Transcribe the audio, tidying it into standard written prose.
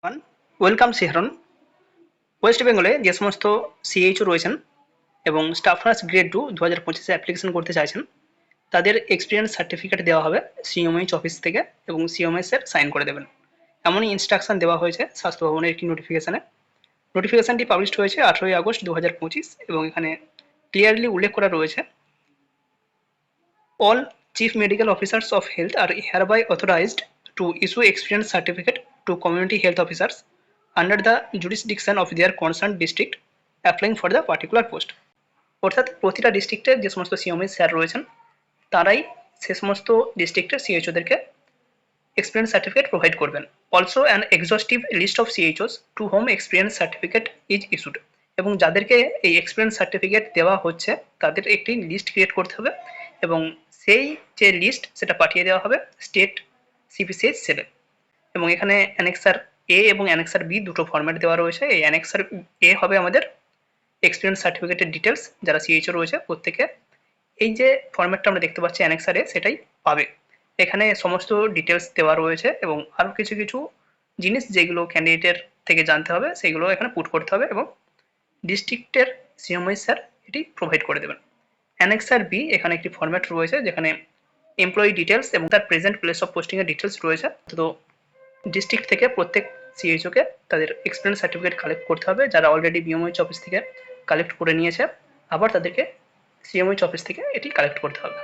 Welcome শিহরণ। West বেঙ্গলে যে সমস্ত সিএইচও রয়েছেন এবং স্টাফ নার্স গ্রেড 2 2025-এ অ্যাপ্লিকেশন করতে চাইছেন, তাদের এক্সপিরিয়েন্স সার্টিফিকেট দেওয়া হবে সিএমএইচ অফিস থেকে এবং সিএমএইচ এর সাইন করে দেবেন। এমনই ইনস্ট্রাকশন দেওয়া হয়েছে স্বাস্থ্য ভবনের একটি নোটিফিকেশনে। নোটিফিকেশনটি পাবলিশড হয়েছে 18ই আগস্ট 2025 এবং এখানে ক্লিয়ারলি উল্লেখ করা রয়েছে, all chief medical officers of health are hereby authorized to issue experience certificate to community health officers under the jurisdiction of their concerned district applying for the particular post। অর্থাৎ প্রতিটা ডিস্ট্রিক্টের যে সমস্ত সিএমএইচ স্যার রয়েছেন তারাই সে সমস্ত ডিস্ট্রিক্টের সিএইচওদেরকে এক্সপিরিয়েন্স সার্টিফিকেট প্রোভাইড করবেন। Also an exhaustive list of CHOs to whom experience certificate is issued. এবং যাদেরকে এই এক্সপিরিয়েন্স সার্টিফিকেট দেওয়া হচ্ছে তাদের একটি লিস্ট ক্রিয়েট করতে হবে এবং সেই যে লিস্ট সেটা পাঠিয়ে দেওয়া হবে স্টেট সিপিসিএইচ সেলে। এবং এখানে অ্যানেক্সার এ এবং অ্যানেক্সার বি দুটো ফরম্যাট দেওয়া রয়েছে। এই অ্যানেক্সার এ হবে আমাদের এক্সপিরিয়েন্স সার্টিফিকেটের ডিটেলস, যারা সিএইচও রয়েছে প্রত্যেকে এই যে ফরম্যাটটা আমরা দেখতে পাচ্ছি অ্যানেক্সার এ সেটাই পাবে। এখানে সমস্ত ডিটেলস দেওয়া রয়েছে এবং আরও কিছু কিছু জিনিস যেগুলো ক্যান্ডিডেটের থেকে জানতে হবে সেগুলো এখানে পুট করতে হবে এবং ডিস্ট্রিক্টের সিএমওইচ স্যার এটি প্রোভাইড করে দেবেন। অ্যানেক্সার বি এখানে একটি ফরম্যাট রয়েছে যেখানে এমপ্লয়ি ডিটেলস এবং তার প্রেজেন্ট প্লেস অফ পোস্টিংয়ের ডিটেলস রয়েছে। তো ডিস্ট্রিক্ট থেকে প্রত্যেক সিএইচওকে তাদের এক্সপিরিয়েন্স সার্টিফিকেট কালেক্ট করতে হবে, যারা অলরেডি বিএমওইচ অফিস থেকে কালেক্ট করে নিয়েছে আবার তাদেরকে সিএমওইচ অফিস থেকে এটি কালেক্ট করতে হবে।